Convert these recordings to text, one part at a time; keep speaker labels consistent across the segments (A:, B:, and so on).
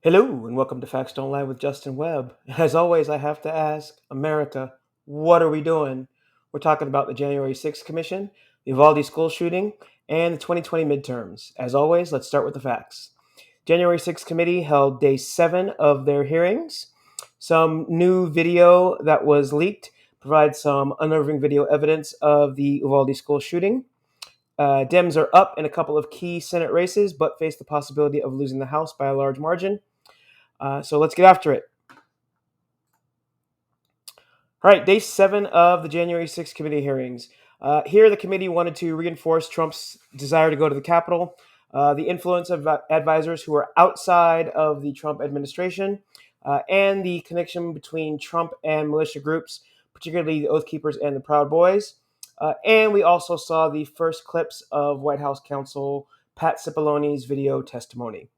A: Hello, and welcome to Facts Don't Lie with Justin Webb. As always, I have to ask America, what are we doing? We're talking about the January 6th Commission, the Uvalde school shooting, and the 2020 midterms. As always, let's start with the facts. January 6th Committee held day 7 of their hearings. Some new video that was leaked provides some unnerving video evidence of the Uvalde school shooting. Dems are up in a couple of key Senate races, but face the possibility of losing the House by a large margin. So let's get after it. All right, day 7 of the January 6th committee hearings. Here, the committee wanted to reinforce Trump's desire to go to the Capitol, the influence of advisors who are outside of the Trump administration, and the connection between Trump and militia groups, particularly the Oath Keepers and the Proud Boys. And we also saw the first clips of White House counsel Pat Cipolloni's video testimony.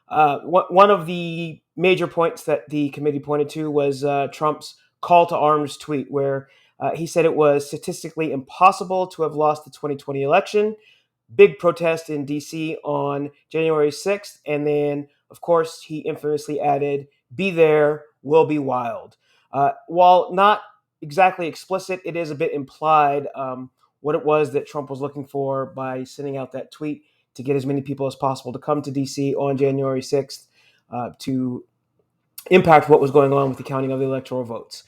A: One of the major points that the committee pointed to was Trump's call to arms tweet, where he said it was statistically impossible to have lost the 2020 election. Big protest in D.C. on January 6th. And then, of course, he infamously added, "Be there, will be wild." While not exactly explicit, it is a bit implied what it was that Trump was looking for by sending out that tweet to get as many people as possible to come to D.C. on January 6th to impact what was going on with the counting of the electoral votes.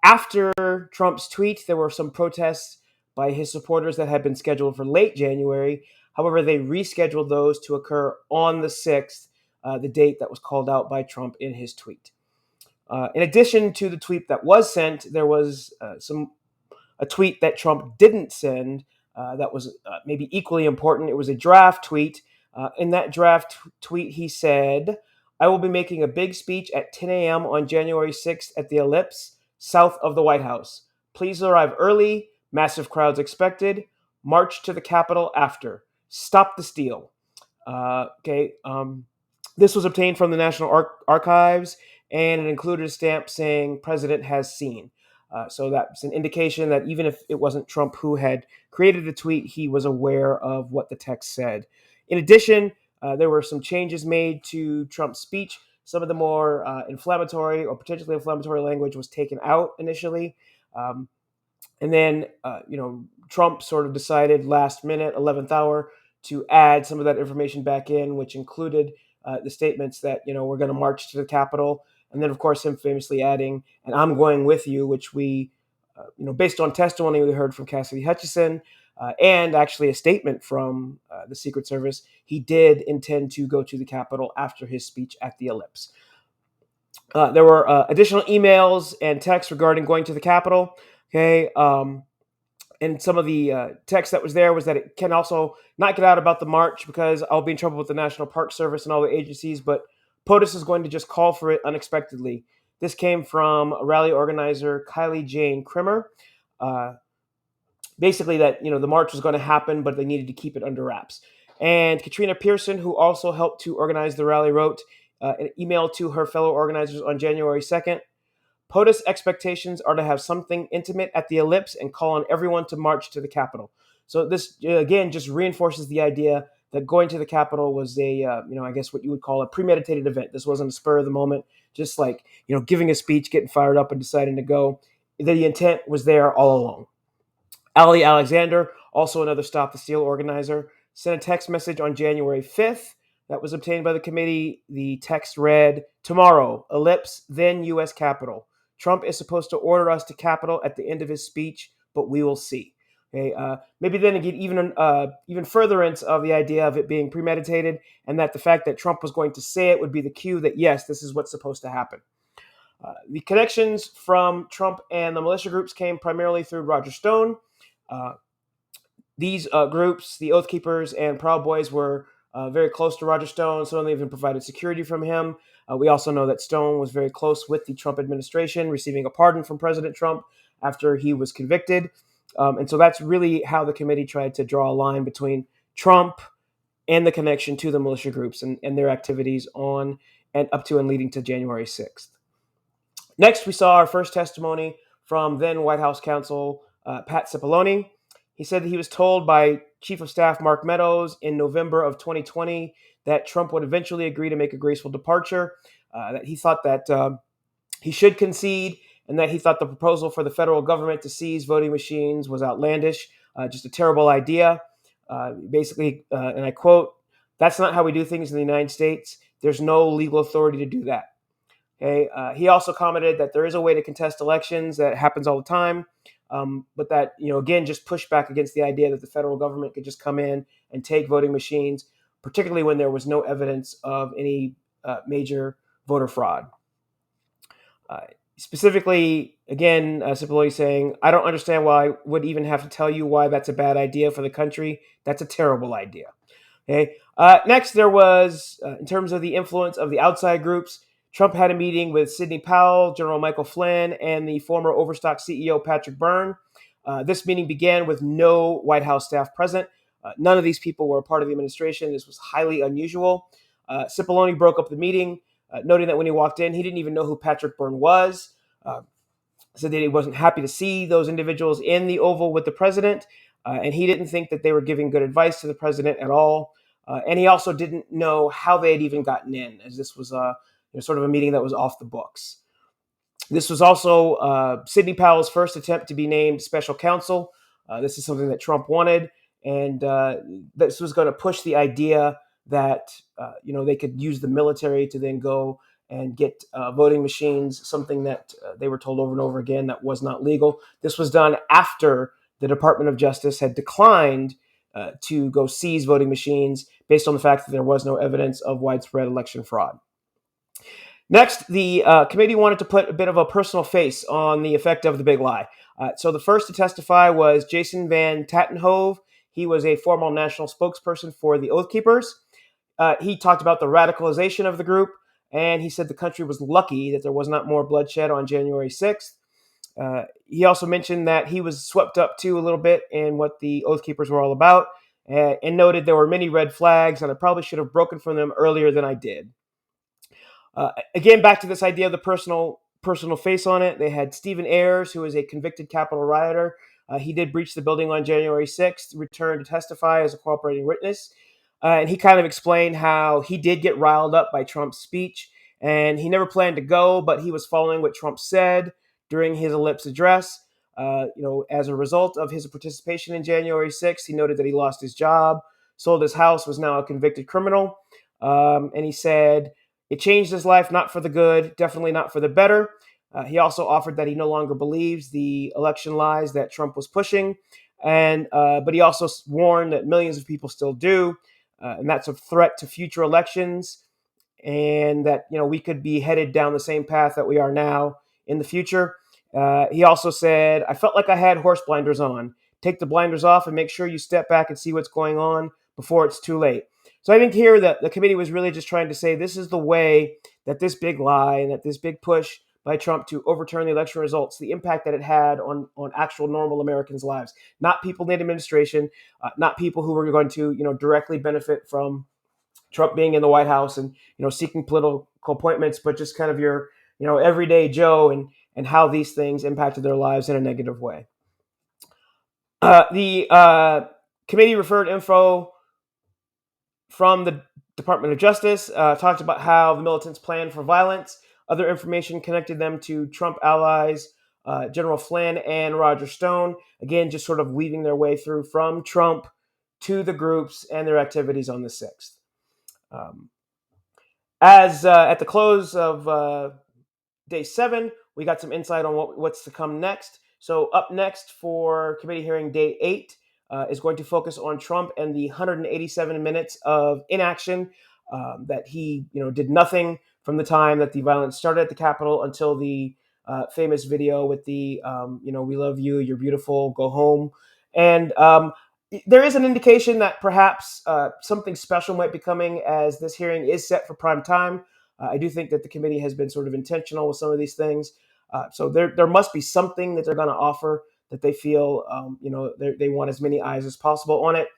A: After Trump's tweet, there were some protests by his supporters that had been scheduled for late January. However, they rescheduled those to occur on the 6th, the date that was called out by Trump in his tweet. In addition to the tweet that was sent, there was a tweet that Trump didn't send that was maybe equally important. It was a draft tweet. In that draft tweet, he said, "I will be making a big speech at 10 a.m. on January 6th at the Ellipse, south of the White House. Please arrive early. Massive crowds expected. March to the Capitol after. Stop the steal." This was obtained from the National Archives, and it included a stamp saying "President has seen." So that's an indication that even if it wasn't Trump who had created the tweet, he was aware of what the text said. In addition, there were some changes made to Trump's speech. Some of the more inflammatory or potentially inflammatory language was taken out initially. And then, Trump sort of decided last minute, 11th hour, to add some of that information back in, which included the statements that, we're going to march to the Capitol. And then, of course, him famously adding, "and I'm going with you," which we, based on testimony we heard from Cassidy Hutchinson and actually a statement from the Secret Service, he did intend to go to the Capitol after his speech at the Ellipse. There were additional emails and texts regarding going to the Capitol. And some of the text that was there was that it can also not get out about the march because I'll be in trouble with the National Park Service and all the agencies, but POTUS is going to just call for it unexpectedly. This came from a rally organizer, Kylie Jane Krimmer. Basically that, the march was going to happen, but they needed to keep it under wraps. And Katrina Pearson, who also helped to organize the rally, wrote an email to her fellow organizers on January 2nd. "POTUS expectations are to have something intimate at the Ellipse and call on everyone to march to the Capitol." So this, again, just reinforces the idea that going to the Capitol was a, I guess what you would call a premeditated event. This wasn't a spur of the moment, just like, giving a speech, getting fired up and deciding to go. The intent was there all along. Ali Alexander, also another Stop the Steal organizer, sent a text message on January 5th that was obtained by the committee. The text read, "Tomorrow, Ellipse, then U.S. Capitol. Trump is supposed to order us to Capitol at the end of his speech, but we will see." Okay, maybe then again, even furtherance of the idea of it being premeditated, and that the fact that Trump was going to say it would be the cue that yes, this is what's supposed to happen. The connections from Trump and the militia groups came primarily through Roger Stone. These groups, the Oath Keepers and Proud Boys, were very close to Roger Stone. Some of them even provided security from him. We also know that Stone was very close with the Trump administration, receiving a pardon from President Trump after he was convicted. And so that's really how the committee tried to draw a line between Trump and the connection to the militia groups and their activities on and up to and leading to January 6th. Next, we saw our first testimony from then White House counsel Pat Cipollone. He said that he was told by Chief of Staff Mark Meadows in November of 2020 that Trump would eventually agree to make a graceful departure, that he thought that he should concede, and that he thought the proposal for the federal government to seize voting machines was outlandish, just a terrible idea. Basically, and I quote, "That's not how we do things in the United States. There's no legal authority to do that." Okay. He also commented that there is a way to contest elections that happens all the time, but that, again, just pushed back against the idea that the federal government could just come in and take voting machines, particularly when there was no evidence of any major voter fraud. Specifically, again, Cipollone saying, "I don't understand why I would even have to tell you why that's a bad idea for the country. That's a terrible idea." Okay. Next, there was, in terms of the influence of the outside groups, Trump had a meeting with Sidney Powell, General Michael Flynn, and the former Overstock CEO Patrick Byrne. This meeting began with no White House staff present. None of these people were a part of the administration. This was highly unusual. Cipollone broke up the meeting, noting that when he walked in, he didn't even know who Patrick Byrne was. Said that he wasn't happy to see those individuals in the Oval with the president, and he didn't think that they were giving good advice to the president at all. And he also didn't know how they had even gotten in, as this was sort of a meeting that was off the books. This was also Sidney Powell's first attempt to be named special counsel. This is something that Trump wanted, and this was going to push the idea that they could use the military to then go and get voting machines, something that they were told over and over again that was not legal. This was done after the Department of Justice had declined to go seize voting machines based on the fact that there was no evidence of widespread election fraud. Next, the committee wanted to put a bit of a personal face on the effect of the big lie. So the first to testify was Jason Van Tattenhove. He was a former national spokesperson for the Oath Keepers. He talked about the radicalization of the group, and he said the country was lucky that there was not more bloodshed on January 6th. He also mentioned that he was swept up too a little bit in what the Oath Keepers were all about, and noted there were many red flags, and I probably should have broken from them earlier than I did. Again, back to this idea of the personal face on it. They had Stephen Ayers, who is a convicted Capitol rioter. He did breach the building on January 6th, returned to testify as a cooperating witness. And he kind of explained how he did get riled up by Trump's speech, and he never planned to go, but he was following what Trump said during his ellipse address. As a result of his participation in January 6th, he noted that he lost his job, sold his house, was now a convicted criminal. And he said it changed his life, not for the good, definitely not for the better. He also offered that he no longer believes the election lies that Trump was pushing, but he also warned that millions of people still do, and that's a threat to future elections, and that we could be headed down the same path that we are now in the future. He also said, "I felt like I had horse blinders on. Take the blinders off and make sure you step back and see what's going on before it's too late." So I think here that the committee was really just trying to say this is the way that this big lie and that this big push by Trump to overturn the election results, the impact that it had on actual normal Americans' lives, not people in the administration, not people who were going to directly benefit from Trump being in the White House and seeking political appointments, but just kind of your everyday Joe and how these things impacted their lives in a negative way. The committee referred info from the Department of Justice, talked about how the militants planned for violence. Other information connected them to Trump allies, General Flynn and Roger Stone. Again, just sort of weaving their way through from Trump to the groups and their activities on the 6th. At the close of day 7, we got some insight on what's to come next. So up next for committee hearing day 8 is going to focus on Trump and the 187 minutes of inaction that he did nothing from the time that the violence started at the Capitol until the famous video with the "We love you, you're beautiful, go home." And there is an indication that perhaps something special might be coming, as this hearing is set for prime time. I do think that the committee has been sort of intentional with some of these things. So there must be something that they're going to offer that they feel they want as many eyes as possible on it.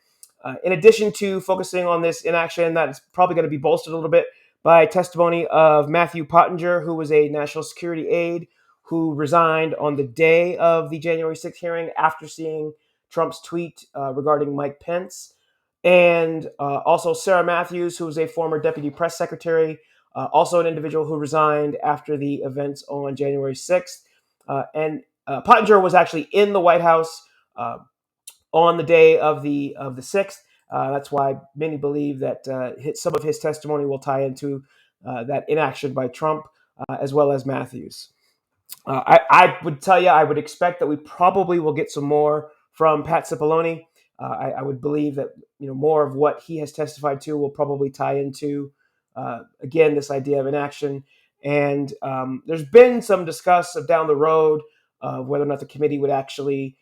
A: In addition to focusing on this inaction, that is probably going to be bolstered a little bit by testimony of Matthew Pottinger, who was a national security aide who resigned on the day of the January 6th hearing after seeing Trump's tweet regarding Mike Pence, and also Sarah Matthews, who was a former deputy press secretary, also an individual who resigned after the events on January 6th. And Pottinger was actually in the White House on the day of the 6th. That's why many believe that some of his testimony will tie into that inaction by Trump, as well as Matthews. I would tell you, I would expect that we probably will get some more from Pat Cipollone. I would believe that more of what he has testified to will probably tie into again this idea of inaction. And there's been some discuss of down the road of whether or not the committee would actually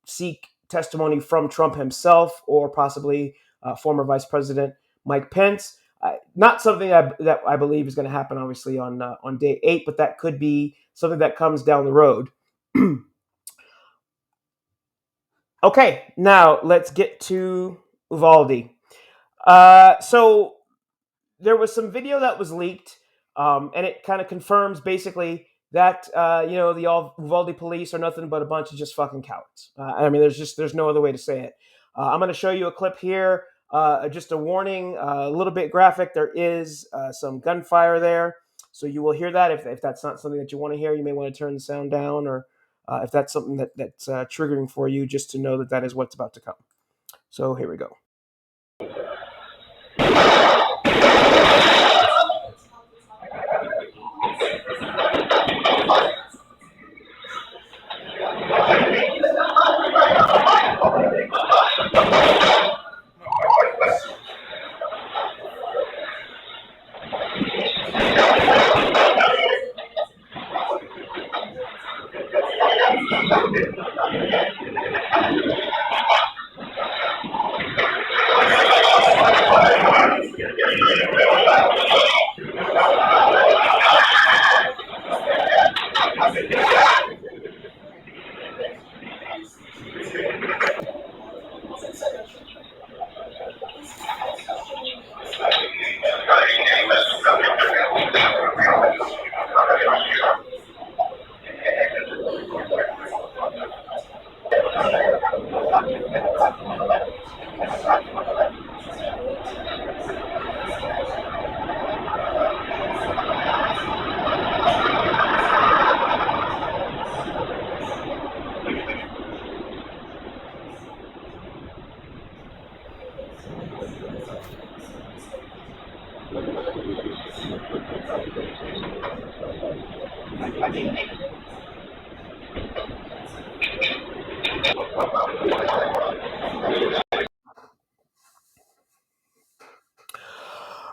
A: seek testimony from Trump himself or possibly former Vice President Mike Pence. Not something that I believe is going to happen, obviously, on day 8, but that could be something that comes down the road. Okay, now let's get to Uvalde. So there was some video that was leaked, and it kind of confirms basically that the Uvalde police are nothing but a bunch of just fucking cowards. I mean, there's no other way to say it. I'm going to show you a clip here. Just a warning, a little bit graphic. There is some gunfire there, so you will hear that. If that's not something that you want to hear, you may want to turn the sound down, or if that's something that's triggering for you, just to know that that is what's about to come. So here we go.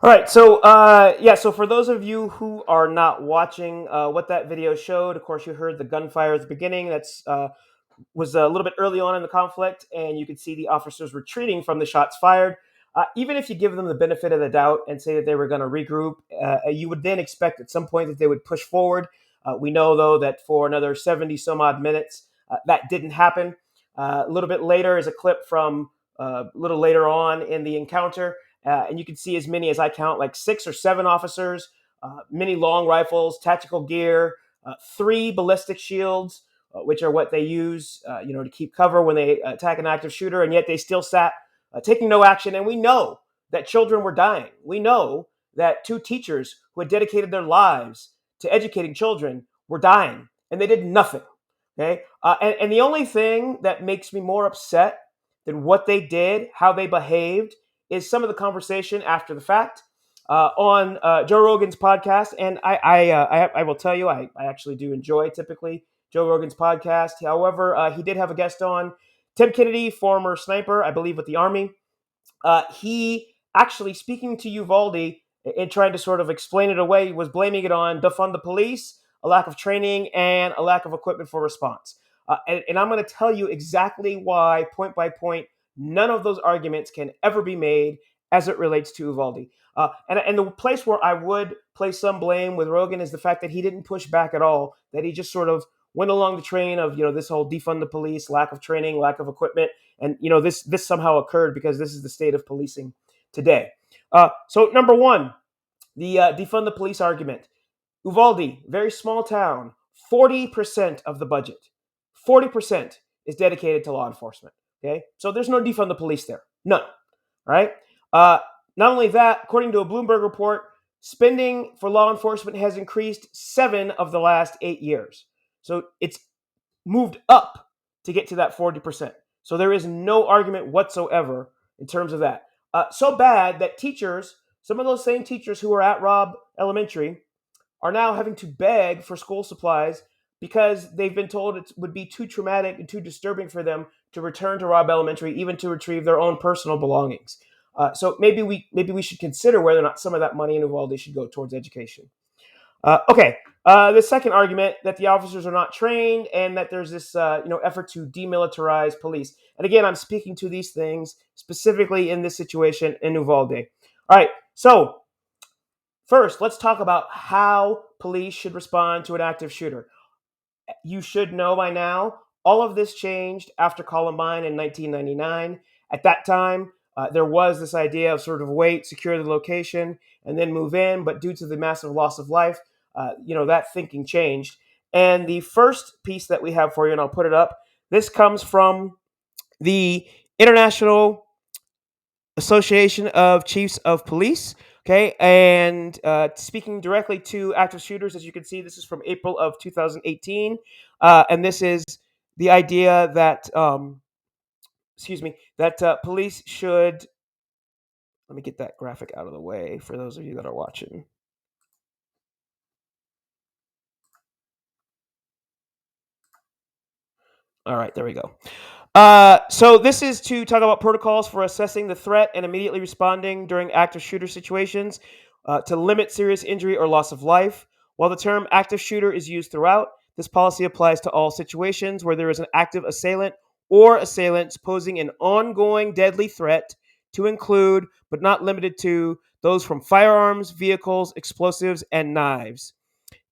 A: All right, so so for those of you who are not watching what that video showed, of course, you heard the gunfire at the beginning. That's was a little bit early on in the conflict, and you could see the officers retreating from the shots fired. Even if you give them the benefit of the doubt and say that they were going to regroup, you would then expect at some point that they would push forward. We know, though, that for another 70 some odd minutes, that didn't happen. A little bit later is a clip from a little later on in the encounter. And you can see as many as I count, like 6 or 7 officers, many long rifles, tactical gear, 3 ballistic shields, which are what they use, to keep cover when they attack an active shooter. And yet they still sat taking no action. And we know that children were dying. We know that 2 teachers who had dedicated their lives to educating children were dying, and they did nothing. Okay, and the only thing that makes me more upset than what they did, how they behaved, is some of the conversation after the fact on Joe Rogan's podcast. And I will tell you, I actually do enjoy typically Joe Rogan's podcast. However, he did have a guest on, Tim Kennedy, former sniper, I believe, with the Army. He actually, speaking to Uvalde and trying to sort of explain it away, was blaming it on defund the police, a lack of training, and a lack of equipment for response. And I'm going to tell you exactly why, point by point, none of those arguments can ever be made as it relates to Uvalde. And the place where I would place some blame with Rogan is the fact that he didn't push back at all, that he just sort of went along the train of, this whole defund the police, lack of training, lack of equipment. And, this somehow occurred because this is the state of policing today. So number one, the defund the police argument. Uvalde, very small town, 40% of the budget. 40% is dedicated to law enforcement. Okay, so there's no defund the police there, none. Right? Uh, Not only that, according to a Bloomberg report, spending for law enforcement has increased 7 of the last 8 years. So it's moved up to get to that 40%. So there is no argument whatsoever in terms of that. So bad that teachers, some of those same teachers who were at Robb Elementary, are now having to beg for school supplies because they've been told it would be too traumatic and too disturbing for them to return to Robb Elementary, even to retrieve their own personal belongings. So maybe we should consider whether or not some of that money in Uvalde should go towards education. Okay. The second argument that the officers are not trained and that there's this effort to demilitarize police. And again, I'm speaking to these things specifically in this situation in Uvalde. All right. So first, let's talk about how police should respond to an active shooter. You should know by now, all of this changed after Columbine in 1999. At that time, there was this idea of sort of wait, secure the location, and then move in. But due to the massive loss of life, that thinking changed. And the first piece that we have for you, and I'll put it up, this comes from the International Association of Chiefs of Police. Okay, and speaking directly to active shooters, as you can see, this is from April of 2018, and this is the idea that, police should. Let me get that graphic out of the way for those of you that are watching. All right, there we go. So this is to talk about protocols for assessing the threat and immediately responding during active shooter situations to limit serious injury or loss of life. While the term active shooter is used throughout, this policy applies to all situations where there is an active assailant or assailants posing an ongoing deadly threat, to include, but not limited to, those from firearms, vehicles, explosives, and knives.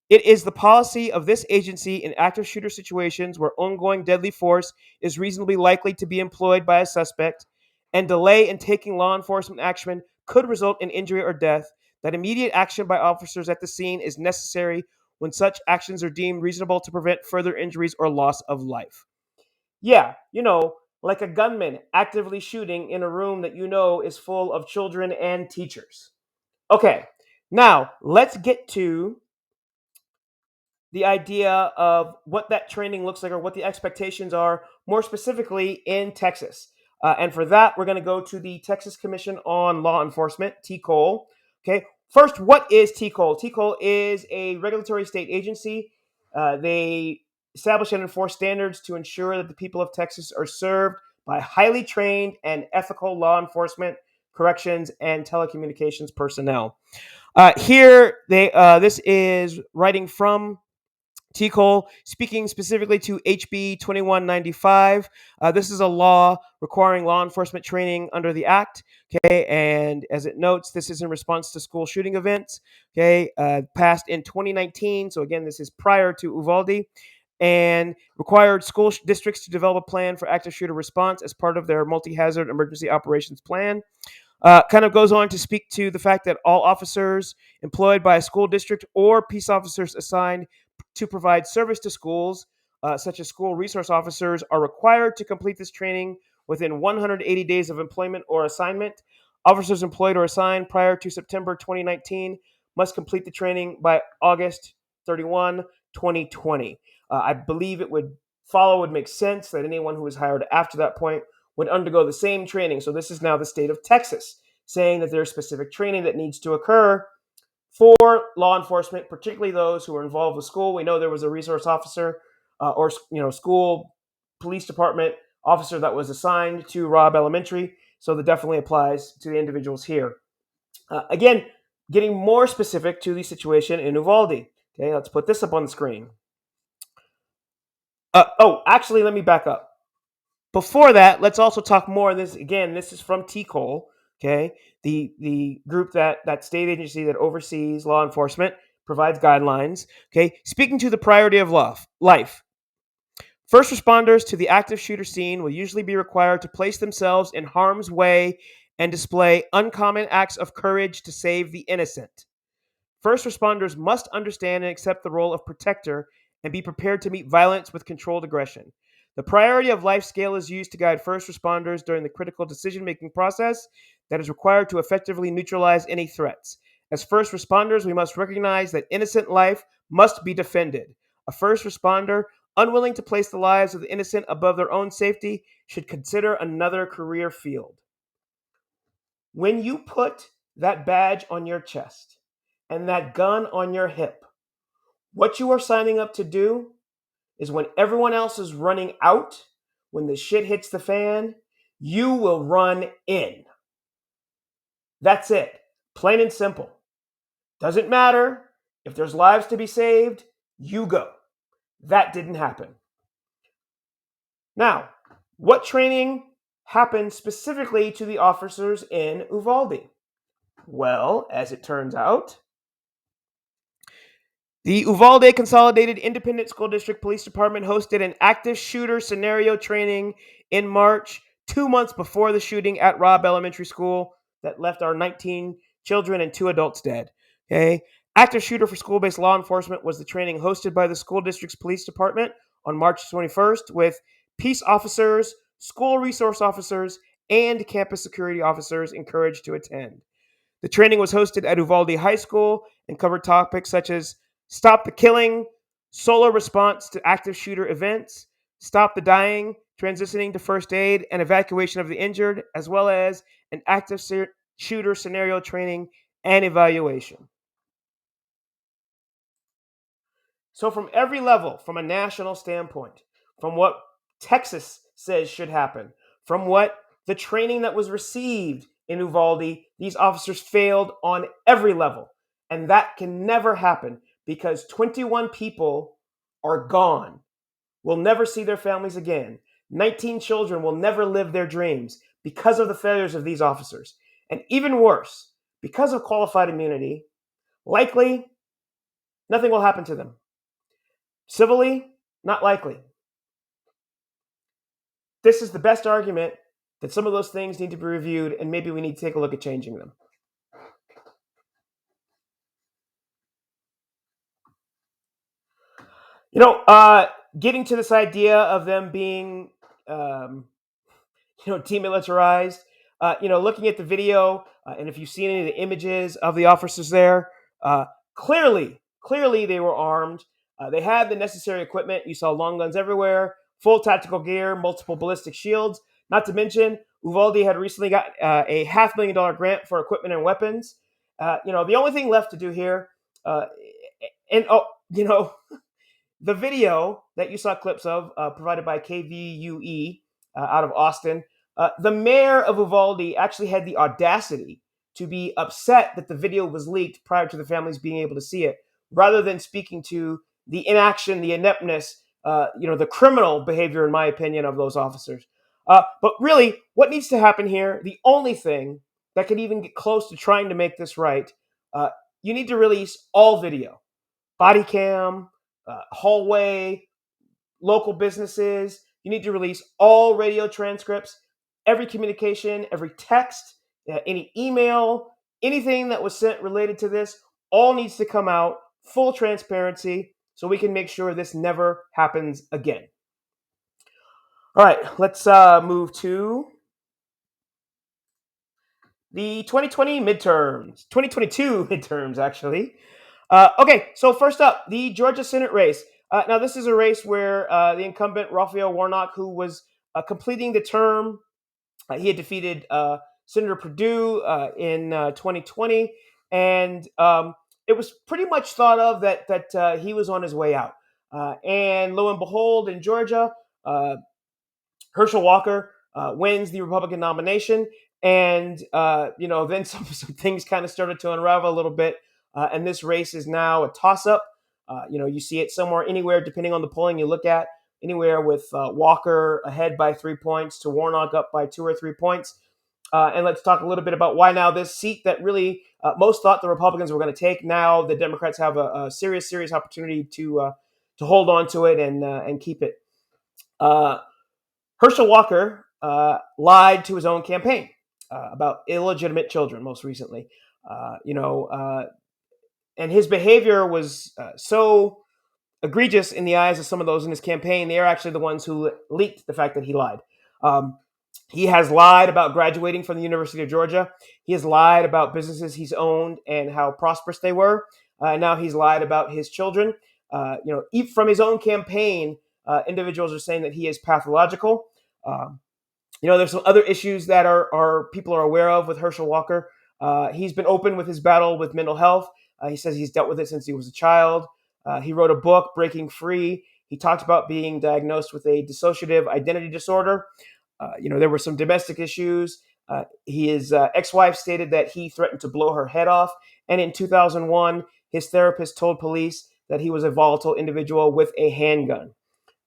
A: It is the policy of this agency in active shooter situations where ongoing deadly force is reasonably likely to be employed by a suspect and delay in taking law enforcement action could result in injury or death, that immediate action by officers at the scene is necessary when such actions are deemed reasonable to prevent further injuries or loss of life. Yeah, like a gunman actively shooting in a room that is full of children and teachers. Okay, now let's get to the idea of what that training looks like or what the expectations are, more specifically in Texas. And for that, we're going to go to the Texas Commission on Law Enforcement, TCOLE. Okay, first, what is TCOLE? TCOLE is a regulatory state agency. They establish and enforce standards to ensure that the people of Texas are served by highly trained and ethical law enforcement, corrections, and telecommunications personnel. This is writing from TCOLE, speaking specifically to HB 2195. This is a law requiring law enforcement training under the Act. Okay, and as it notes, this is in response to school shooting events. Okay, passed in 2019. So again, this is prior to Uvalde, and required school districts to develop a plan for active shooter response as part of their multi-hazard emergency operations plan. Kind of goes on to speak to the fact that all officers employed by a school district or peace officers assigned to provide service to schools, such as school resource officers, are required to complete this training within 180 days of employment or assignment. Officers employed or assigned prior to September 2019 must complete the training by August 31, 2020. I believe it would make sense that anyone who was hired after that point would undergo the same training. So this is now the state of Texas saying that there's specific training that needs to occur for law enforcement, particularly those who are involved with school. We know there was a resource officer or school police department officer that was assigned to Robb Elementary. So that definitely applies to the individuals here. Again, getting more specific to the situation in Uvalde. Okay, let's put this up on the screen. Actually, let me back up. Before that, let's also talk more. This is from TCOLE, okay, the group that state agency that oversees law enforcement, provides guidelines. Okay, speaking to the priority of life. First responders to the active shooter scene will usually be required to place themselves in harm's way and display uncommon acts of courage to save the innocent. First responders must understand and accept the role of protector and be prepared to meet violence with controlled aggression. The priority of life scale is used to guide first responders during the critical decision making process that is required to effectively neutralize any threats. As first responders, we must recognize that innocent life must be defended. A first responder, unwilling to place the lives of the innocent above their own safety, should consider another career field. When you put that badge on your chest and that gun on your hip, what you are signing up to do is when everyone else is running out, when the shit hits the fan, you will run in. That's it. Plain and simple. Doesn't matter. If there's lives to be saved, you go. That didn't happen. Now, what training happened specifically to the officers in Uvalde? Well, as it turns out, the Uvalde Consolidated Independent School District Police Department hosted an active shooter scenario training in March, 2 months before the shooting at Robb Elementary School that left our 19 children and 2 adults dead. Okay. Active shooter for school-based law enforcement was the training hosted by the school district's police department on March 21st with peace officers, school resource officers, and campus security officers encouraged to attend. The training was hosted at Uvalde High School and covered topics such as stop the killing, solo response to active shooter events, stop the dying, transitioning to first aid and evacuation of the injured, as well as an active shooter scenario training and evaluation. So, from every level, from a national standpoint, from what Texas says should happen, from what the training that was received in Uvalde, these officers failed on every level. And that can never happen because 21 people are gone, will never see their families again. 19 children will never live their dreams because of the failures of these officers. And even worse, because of qualified immunity, likely nothing will happen to them. Civilly, not likely. This is the best argument that some of those things need to be reviewed, and maybe we need to take a look at changing them. Getting to this idea of them being, demilitarized, looking at the video, and if you've seen any of the images of the officers there, clearly they were armed. They had the necessary equipment. You saw long guns everywhere, full tactical gear, multiple ballistic shields. Not to mention, Uvalde had recently got a $500,000 grant for equipment and weapons. The only thing left to do here, uh, and the video that you saw clips of, provided by KVUE out of Austin, the mayor of Uvalde actually had the audacity to be upset that the video was leaked prior to the families being able to see it, rather than speaking to the inaction, the ineptness, the criminal behavior, in my opinion, of those officers. But really, what needs to happen here, the only thing that could even get close to trying to make this right, you need to release all video, body cam, hallway, local businesses. You need to release all radio transcripts, every communication, every text, any email, anything that was sent related to this, all needs to come out, full transparency, so we can make sure this never happens again. All right, let's move to the 2020 midterms, 2022 midterms, actually. Okay, so first up, the Georgia Senate race. Now, this is a race where the incumbent Raphael Warnock, who was completing the term, he had defeated Senator Perdue in 2020, and it was pretty much thought of that he was on his way out. And lo and behold, in Georgia, Herschel Walker wins the Republican nomination, and then some things kind of started to unravel a little bit, and this race is now a toss-up. You see it somewhere, anywhere, depending on the polling you look at, anywhere with Walker ahead by 3 points to Warnock up by 2 or 3 points. And let's talk a little bit about why now this seat that really most thought the Republicans were going to take, now the Democrats have a serious opportunity to hold on to it and keep it. Herschel Walker lied to his own campaign about illegitimate children most recently. And his behavior was so egregious in the eyes of some of those in his campaign. They are actually the ones who leaked the fact that he lied. Um, he has lied about graduating from the University of Georgia. He has lied about businesses he's owned and how prosperous they were. Now he's lied about his children. From his own campaign, individuals are saying that he is pathological. Um, there's some other issues that are people are aware of with Herschel Walker. He's been open with his battle with mental health. He says he's dealt with it since he was a child. He wrote a book, Breaking Free. He talked about being diagnosed with a dissociative identity disorder. There were some domestic issues. His ex-wife stated that he threatened to blow her head off. And in 2001, his therapist told police that he was a volatile individual with a handgun.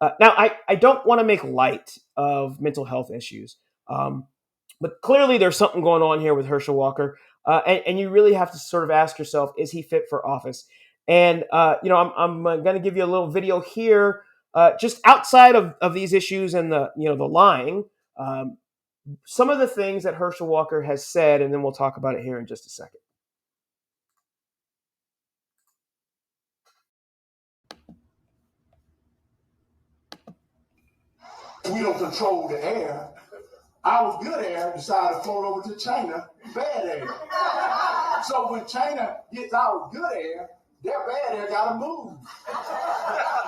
A: Now, I don't want to make light of mental health issues, but clearly there's something going on here with Herschel Walker, and you really have to sort of ask yourself, is he fit for office? And I'm going to give you a little video here, just outside of these issues and the lying. Some of the things that Herschel Walker has said, and then we'll talk about it here in just a second.
B: We don't control the air. Our good air decided to float over to China, bad air. So when China gets our good air, their bad air gotta move.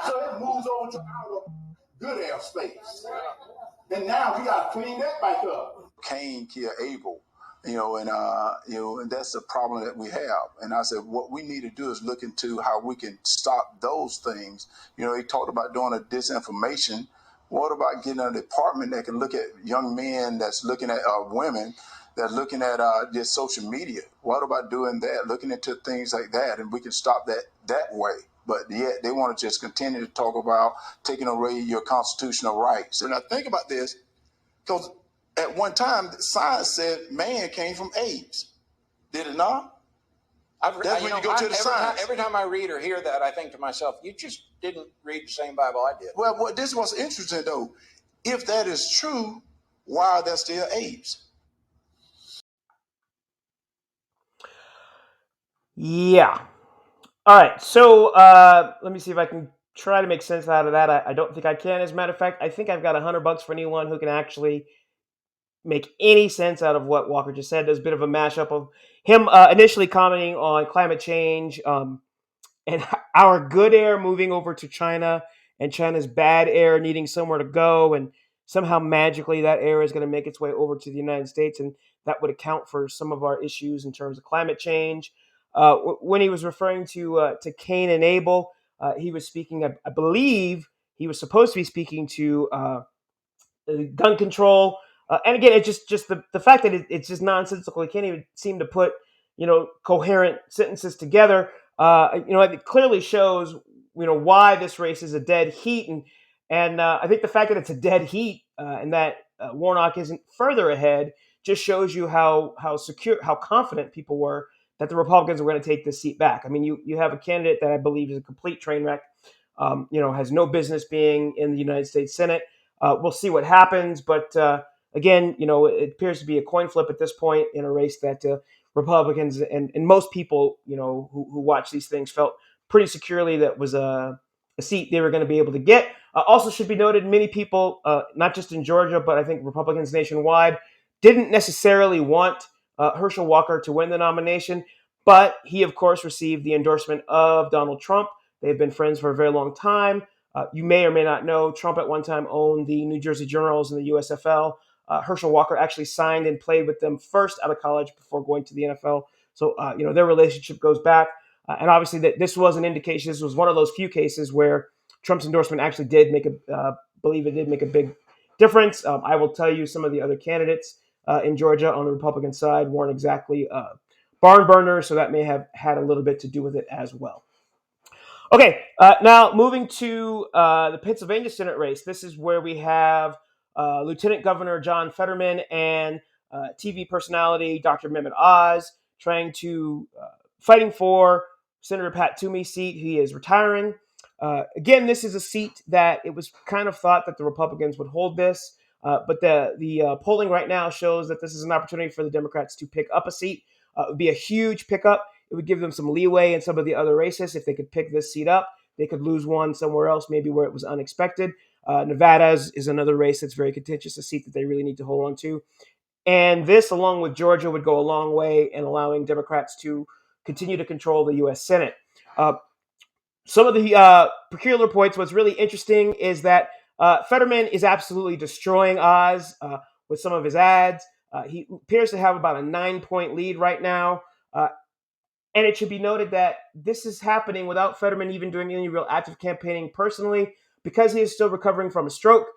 B: So it moves over to our good air space. And now we gotta clean that back up.
C: Cain killed Abel, and that's the problem that we have. And I said, what we need to do is look into how we can stop those things. He talked about doing a disinformation. What about getting a department that can look at young men that's looking at women, that's looking at just social media? What about doing that, looking into things like that, and we can stop that way? But yet they want to just continue to talk about taking away your constitutional rights. And I think about this, because at one time, science said man came from apes. Did it not?
D: That's when you go to the science. Every time I read or hear that, I think to myself, you just didn't read the same Bible I did.
C: Well, this was interesting, though. If that is true, why are there still apes?
A: Yeah. All right. So let me see if I can try to make sense out of that. I don't think I can. As a matter of fact, I think I've got $100 for anyone who can actually make any sense out of what Walker just said. There's a bit of a mashup of him initially commenting on climate change and our good air moving over to China and China's bad air needing somewhere to go. And somehow magically that air is going to make its way over to the United States. And that would account for some of our issues in terms of climate change. When he was referring to Cain and Abel, he was speaking, I believe he was supposed to be speaking to gun control. And again, it's just the fact that it's just nonsensical. He can't even seem to put, coherent sentences together. It clearly shows, why this race is a dead heat. And I think the fact that it's a dead heat and that Warnock isn't further ahead just shows you how secure, how confident people were that the Republicans were going to take this seat back. I mean, you have a candidate that I believe is a complete train wreck, has no business being in the United States Senate. We'll see what happens. But again, it appears to be a coin flip at this point in a race that Republicans and most people, who watch these things felt pretty securely that was a seat they were going to be able to get. Also should be noted, many people, not just in Georgia, but I think Republicans nationwide, didn't necessarily want Herschel Walker to win the nomination. But he, of course, received the endorsement of Donald Trump. They've been friends for a very long time. You may or may not know, Trump at one time owned the New Jersey Generals and the USFL. Herschel Walker actually signed and played with them first out of college before going to the NFL. So, their relationship goes back. And obviously, this was an indication. This was one of those few cases where Trump's endorsement actually did make believe it did make a big difference. I will tell you, some of the other candidates in Georgia on the Republican side weren't exactly barn burners, so that may have had a little bit to do with it as well. Okay, now moving to the Pennsylvania Senate race. This is where we have Lieutenant Governor John Fetterman and TV personality Dr. Mehmet Oz fighting for Senator Pat Toomey's seat. He is retiring. Again, this is a seat that it was kind of thought that the Republicans would hold this, but the polling right now shows that this is an opportunity for the Democrats to pick up a seat. It would be a huge pickup. It would give them some leeway in some of the other races if they could pick this seat up. they could lose one somewhere else, maybe where it was unexpected. Nevada is another race that's very contentious, a seat that they really need to hold on to. And this, along with Georgia, would go a long way in allowing Democrats to continue to control the U.S. Senate. Some of the peculiar points, what's really interesting is that Fetterman is absolutely destroying Oz with some of his ads. He appears to have about a 9-point lead right now. And it should be noted that this is happening without Fetterman even doing any real active campaigning personally, because he is still recovering from a stroke.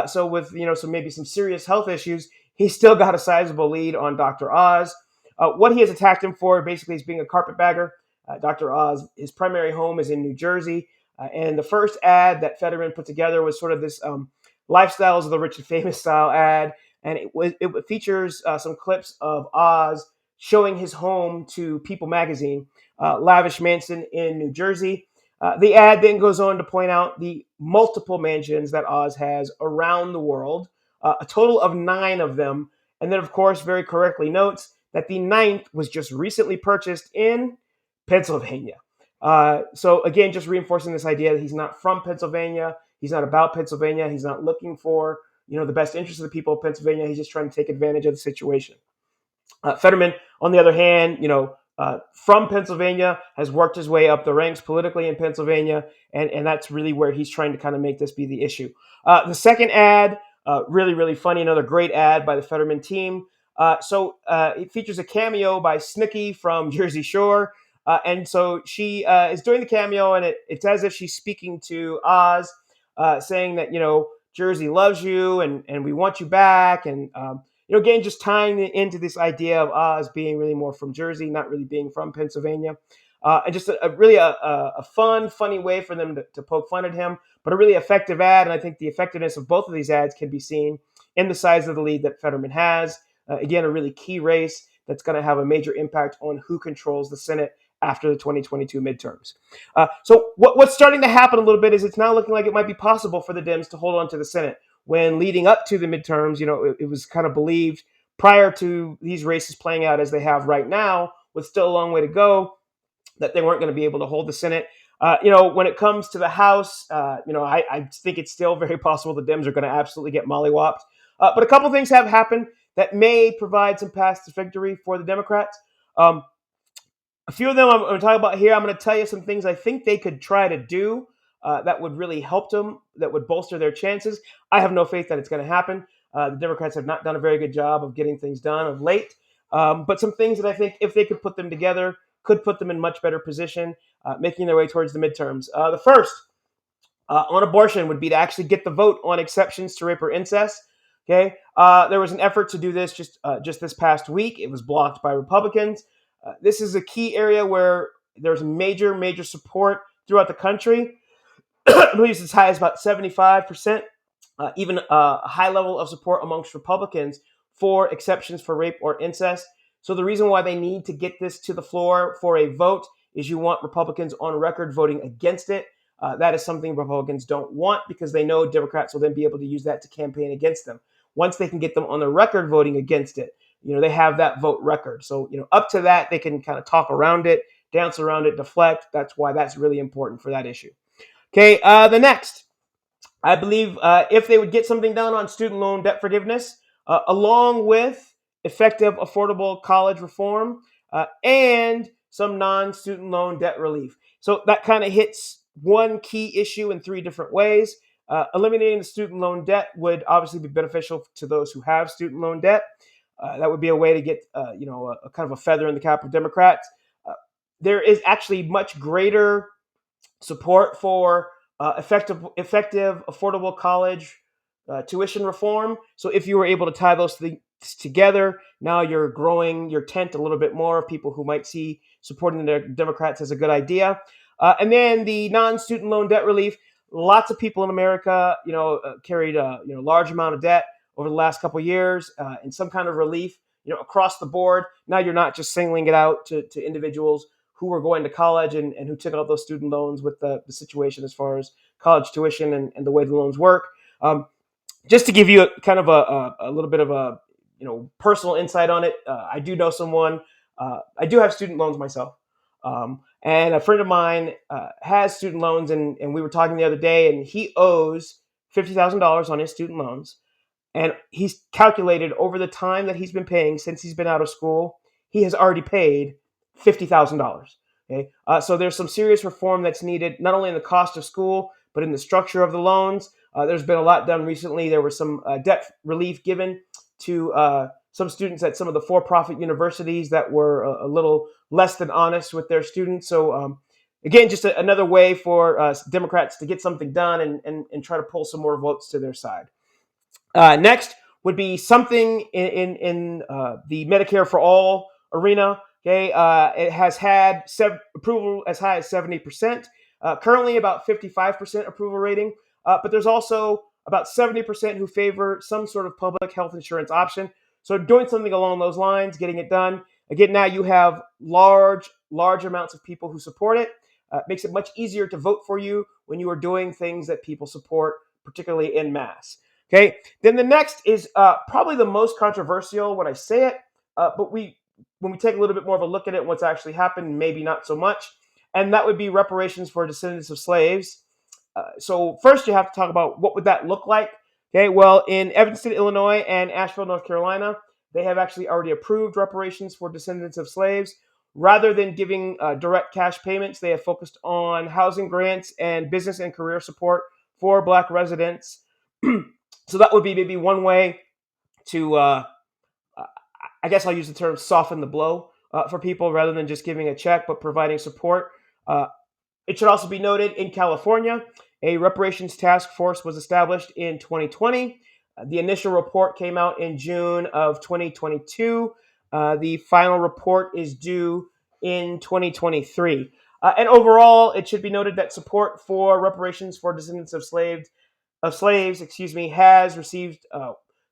A: So with maybe some serious health issues, he's still got a sizable lead on Dr. Oz. What he has attacked him for basically is being a carpetbagger. Dr. Oz, his primary home is in New Jersey. And the first ad that Fetterman put together was sort of this lifestyles of the rich and famous style ad. And it features some clips of Oz showing his home to People magazine, lavish mansion in New Jersey. The ad then goes on to point out the multiple mansions that Oz has around the world, a total of 9 of them. And then, of course, very correctly notes that the 9th was just recently purchased in Pennsylvania. So again, just reinforcing this idea that he's not from Pennsylvania. He's not about Pennsylvania. He's not looking for the best interest of the people of Pennsylvania. He's just trying to take advantage of the situation. Fetterman, on the other hand, from Pennsylvania, has worked his way up the ranks politically in Pennsylvania, and that's really where he's trying to kind of make this be the issue. The second ad, really, really funny, another great ad by the Fetterman team. It features a cameo by Snooki from Jersey Shore. And so she is doing the cameo, and it's as if she's speaking to Oz, saying that, Jersey loves you and we want you back. And, again, just tying into this idea of Oz being really more from Jersey, not really being from Pennsylvania. And just a fun, funny way for them to poke fun at him, but a really effective ad. And I think the effectiveness of both of these ads can be seen in the size of the lead that Fetterman has. Again, a really key race that's going to have a major impact on who controls the Senate after the 2022 midterms. So what's starting to happen a little bit is it's now looking like it might be possible for the Dems to hold on to the Senate. When leading up to the midterms, it was kind of believed prior to these races playing out as they have right now, with still a long way to go, that they weren't going to be able to hold the Senate. When it comes to the House, I think it's still very possible the Dems are going to absolutely get mollywopped. But a couple things have happened that may provide some paths to victory for the Democrats. A few of them I'm going to talk about here. I'm going to tell you some things I think they could try to do that would really help them, that would bolster their chances. I have no faith that it's going to happen. The Democrats have not done a very good job of getting things done of late. But some things that I think, if they could put them together, could put them in much better position, making their way towards the midterms. The first on abortion would be to actually get the vote on exceptions to rape or incest. Okay, there was an effort to do this just this past week. It was blocked by Republicans. This is a key area where there's major support throughout the country. I believe it's as high as about 75%, even a high level of support amongst Republicans for exceptions for rape or incest. So the reason why they need to get this to the floor for a vote is you want Republicans on record voting against it. That is something Republicans don't want, because they know Democrats will then be able to use that to campaign against them. Once they can get them on the record voting against it, they have that vote record. So, up to that, they can kind of talk around it, dance around it, deflect. That's why that's really important for that issue. Okay, the next, I believe if they would get something done on student loan debt forgiveness, along with effective affordable college reform and some non-student loan debt relief. So that kind of hits one key issue in 3 different ways. Eliminating the student loan debt would obviously be beneficial to those who have student loan debt. That would be a way to get, a kind of a feather in the cap of Democrats. There is actually much greater support for effective, affordable college tuition reform. So if you were able to tie those things together, now you're growing your tent a little bit more of people who might see supporting the Democrats as a good idea. And then the non-student loan debt relief. Lots of people in America, carried a large amount of debt over the last couple of years, and some kind of relief, across the board. Now you're not just singling it out to individuals who were going to college and who took out those student loans with the situation as far as college tuition and the way the loans work. Just to give you kind of a little bit of a personal insight on it, I do know someone. I do have student loans myself. And a friend of mine has student loans, and we were talking the other day, and he owes $50,000 on his student loans. And he's calculated over the time that he's been paying since he's been out of school, he has already paid $50,000. Okay, so there's some serious reform that's needed, not only in the cost of school, but in the structure of the loans. There's been a lot done recently. There was some debt relief given to some students at some of the for-profit universities that were a little less than honest with their students. So again, just another way for Democrats to get something done and try to pull some more votes to their side. Next would be something in the Medicare for All arena. Okay, it has had approval as high as 70%. Currently, about 55% approval rating. But there's also about 70% who favor some sort of public health insurance option. So doing something along those lines, getting it done. Again, now you have large amounts of people who support it. Makes it much easier to vote for you when you are doing things that people support, particularly in mass. Okay, then the next is probably the most controversial when I say it, but when we take a little bit more of a look at it, what's actually happened, maybe not so much, and that would be reparations for descendants of slaves. So first, you have to talk about what would that look like. Okay, well, in Evanston, Illinois, and Asheville, North Carolina, they have actually already approved reparations for descendants of slaves. Rather than giving direct cash payments, they have focused on housing grants and business and career support for Black residents. So that would be maybe one way to, I guess I'll use the term soften the blow for people rather than just giving a check, but providing support. It should also be noted in California, a reparations task force was established in 2020. The initial report came out in June of 2022. The final report is due in 2023. And overall, it should be noted that support for reparations for descendants of slaves, has received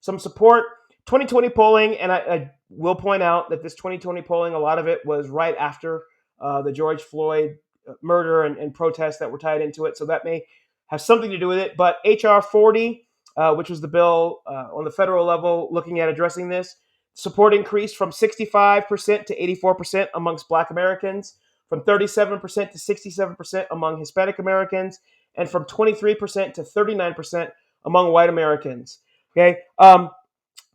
A: some support. 2020 polling, and I will point out that this 2020 polling, a lot of it was right after the George Floyd murder and protests that were tied into it, so that may have something to do with it. But HR 40, which was the bill on the federal level looking at addressing this, support increased from 65% to 84% amongst Black Americans, from 37% to 67% among Hispanic Americans, and from 23% to 39% among white Americans. Okay,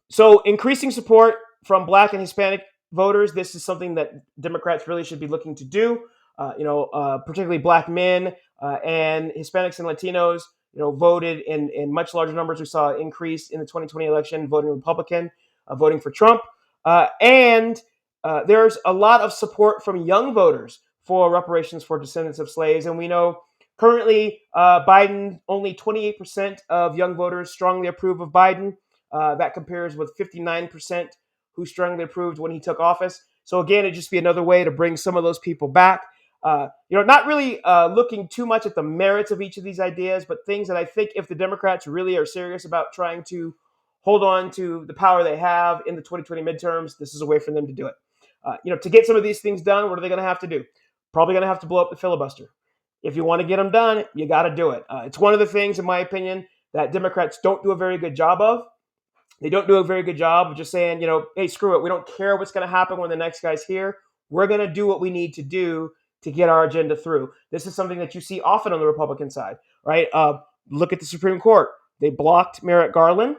A: so increasing support from Black and Hispanic voters. This is something that Democrats really should be looking to do. Particularly Black men and Hispanics and Latinos, voted in much larger numbers. We saw an increase in the 2020 election voting Republican, voting for Trump, and there's a lot of support from young voters for reparations for descendants of slaves, and we know. Currently, Biden, only 28% of young voters strongly approve of Biden. That compares with 59% who strongly approved when he took office. So again, it'd just be another way to bring some of those people back. Not really looking too much at the merits of each of these ideas, but things that I think if the Democrats really are serious about trying to hold on to the power they have in the 2020 midterms, this is a way for them to do it. To get some of these things done, what are they going to have to do? Probably going to have to blow up the filibuster. If you want to get them done, you got to do it. It's one of the things, in my opinion, that Democrats don't do a very good job of. They don't do a very good job of just saying, hey, screw it. We don't care what's going to happen when the next guy's here. We're going to do what we need to do to get our agenda through. This is something that you see often on the Republican side, right? Look at the Supreme Court. They blocked Merrick Garland,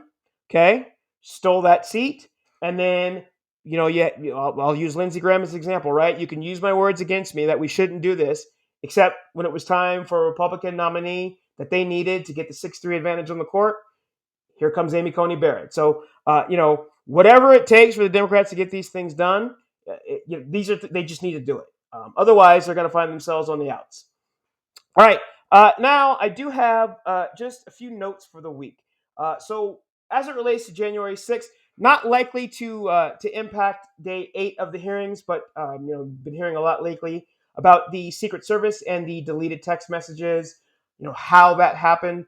A: okay? Stole that seat. And then, I'll use Lindsey Graham as an example, right? You can use my words against me that we shouldn't do this, except when it was time for a Republican nominee that they needed to get the 6-3 advantage on the court. Here comes Amy Coney Barrett. So, whatever it takes for the Democrats to get these things done, they just need to do it. Otherwise, they're going to find themselves on the outs. All right. Now, I do have just a few notes for the week. So, as it relates to January 6th, not likely to impact day 8 of the hearings, but been hearing a lot lately about the Secret Service and the deleted text messages. How that happened.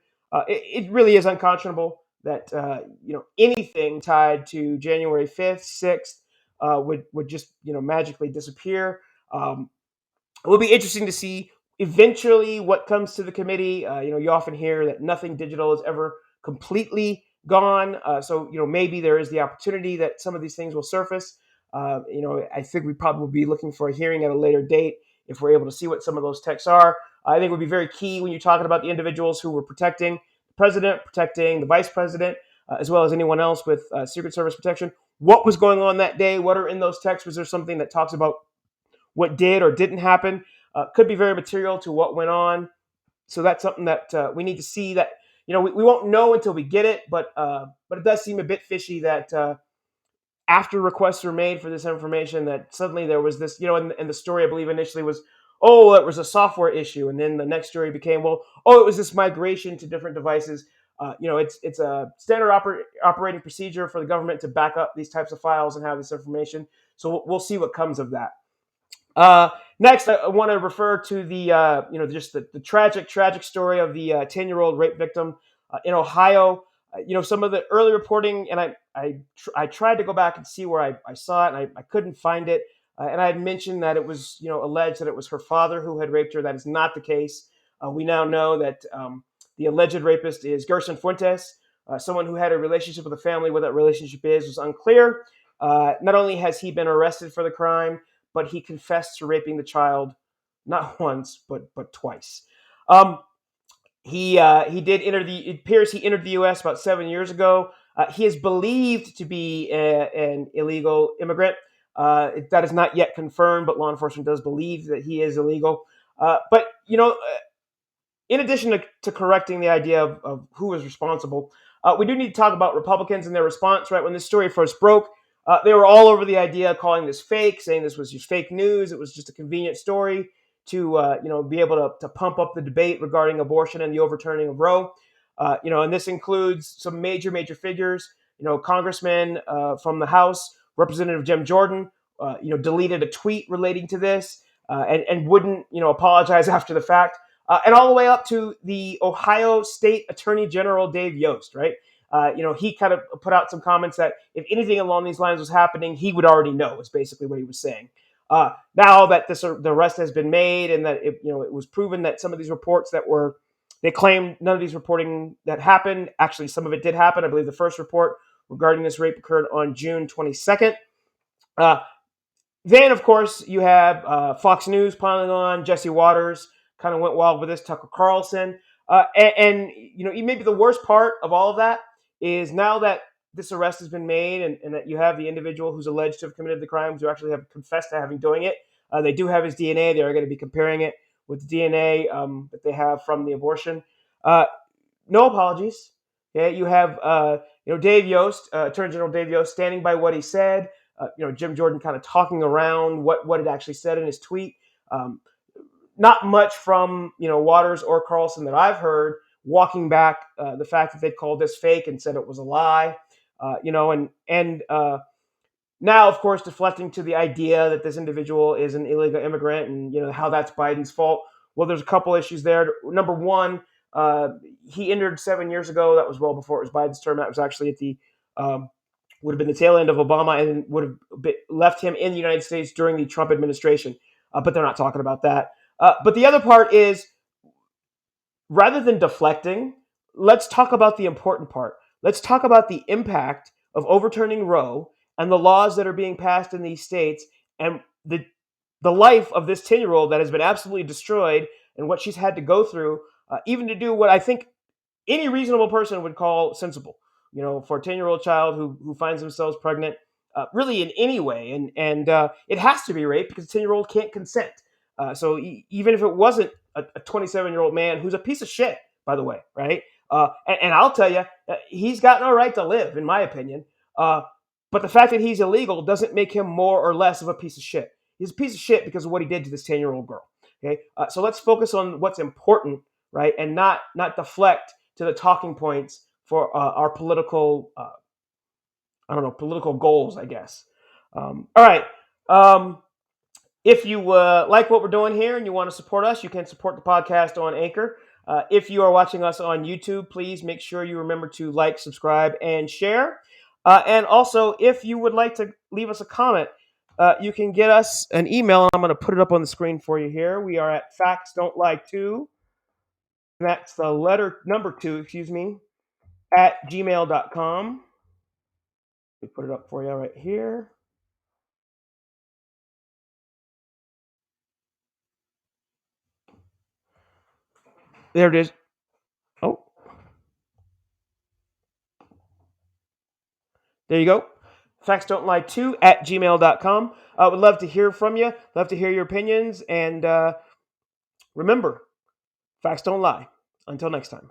A: It really is unconscionable that anything tied to January 5th, 6th would just magically disappear. It will be interesting to see eventually what comes to the committee. You often hear that nothing digital is ever completely gone. So maybe there is the opportunity that some of these things will surface. I think we probably will be looking for a hearing at a later date if we're able to see what some of those texts are. I think it would be very key when you're talking about the individuals who were protecting the president, protecting the vice president, as well as anyone else with Secret Service protection. What was going on that day? What are in those texts? Was there something that talks about what did or didn't happen? Could be very material to what went on. So that's something that we need to see. That we won't know until we get it, but it does seem a bit fishy that after requests were made for this information, that suddenly there was this, and the story I believe initially was, oh, it was a software issue, and then the next story became, well, oh, it was this migration to different devices. It's a standard operating procedure for the government to back up these types of files and have this information. So we'll see what comes of that. Next, I want to refer to the just the tragic story of the 10-year-old rape victim in Ohio. Some of the early reporting, and I tried to go back and see where I saw it, and I couldn't find it. And I had mentioned that it was alleged that it was her father who had raped her. That is not the case. We now know that the alleged rapist is Gerson Fuentes, someone who had a relationship with the family. What that relationship is was unclear. Not only has he been arrested for the crime, but he confessed to raping the child not once, but twice. He did enter it appears he entered the U.S. about 7 years ago. He is believed to be an illegal immigrant. That is not yet confirmed, but law enforcement does believe that he is illegal. But in addition to correcting the idea of who is responsible, we do need to talk about Republicans and their response. Right when this story first broke, they were all over the idea, calling this fake, saying this was just fake news. It was just a convenient story to be able to pump up the debate regarding abortion and the overturning of Roe. And this includes some major figures. Congressman from the House, Representative Jim Jordan, deleted a tweet relating to this and wouldn't apologize after the fact. And all the way up to the Ohio State Attorney General Dave Yost, right? He kind of put out some comments that if anything along these lines was happening, he would already know. Is basically what he was saying. Now that the arrest has been made and that it was proven that some of these reports they claimed none of these reporting that happened. Actually, some of it did happen. I believe the first report regarding this rape occurred on June 22nd. Then, of course, you have Fox News piling on. Jesse Waters kind of went wild with this. Tucker Carlson. And maybe the worst part of all of that is now that this arrest has been made and that you have the individual who's alleged to have committed the crimes who actually have confessed to having doing it. They do have his DNA. They are going to be comparing it with the DNA that they have from the abortion. No apologies. Okay, you have Dave Yost, Attorney General Dave Yost, standing by what he said. Jim Jordan kind of talking around what it actually said in his tweet. Not much from Waters or Carlson that I've heard walking back the fact that they called this fake and said it was a lie. And now, of course, deflecting to the idea that this individual is an illegal immigrant and how that's Biden's fault. Well, there's a couple issues there. Number one, he entered 7 years ago. That was well before it was Biden's term. That was actually at the would have been the tail end of Obama and would have left him in the United States during the Trump administration. But they're not talking about that. But the other part is, rather than deflecting, let's talk about the important part. Let's talk about the impact of overturning Roe and the laws that are being passed in these states and the life of this 10-year-old that has been absolutely destroyed and what she's had to go through, even to do what I think any reasonable person would call sensible. For a 10-year-old child who finds themselves pregnant, really in any way, and it has to be rape because a 10-year-old can't consent. So even if it wasn't a 27-year-old man who's a piece of shit, by the way, right? And I'll tell you, he's got no right to live, in my opinion. But the fact that he's illegal doesn't make him more or less of a piece of shit. He's a piece of shit because of what he did to this 10-year-old girl. Okay, so let's focus on what's important, right, and not deflect to the talking points for our political, political goals, I guess. All right. If you like what we're doing here and you want to support us, you can support the podcast on Anchor. If you are watching us on YouTube, please make sure you remember to like, subscribe, and share. And also, if you would like to leave us a comment, you can get us an email. I'm going to put it up on the screen for you here. We are at factsdon'tlie2. That's the letter number 2, at gmail.com. We put it up for you right here. There it is. Oh, there you go. Factsdon'tlie2 at gmail.com. I would love to hear from you. Love to hear your opinions. And remember, facts don't lie. Until next time.